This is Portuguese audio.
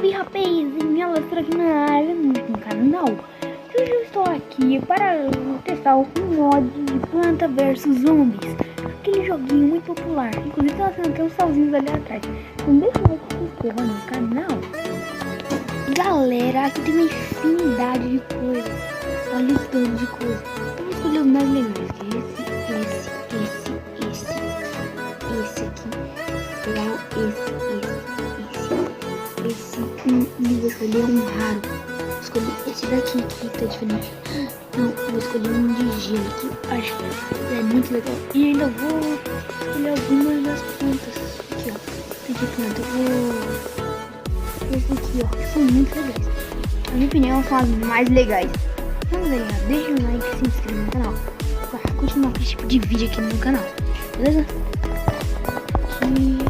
Salve rapazinha, Lastra aqui na área no canal. Hoje eu estou aqui para testar o mod de Planta vs Zombies, aquele joguinho muito popular. Inclusive tá sendo até uns salzinhos ali atrás. Então deixa eu ver se se inscreva no canal. Galera, aqui tem uma infinidade de coisas. Olha o tanto de coisas. Eu vou escolher os mais legais, que é esse aqui. Legal, esse vou escolher um raro. Vou escolher esse daqui que tá diferente. Não, vou escolher um de gelo que eu acho que é muito legal. E ainda vou escolher algumas das plantas. Aqui, ó. Tem de planta. Esse aqui, ó, que são muito legais. Na minha opinião, são as mais legais. Então, galera, deixa um like, se inscreva no canal para continuar com esse tipo de vídeo aqui no meu canal. Beleza? Aqui.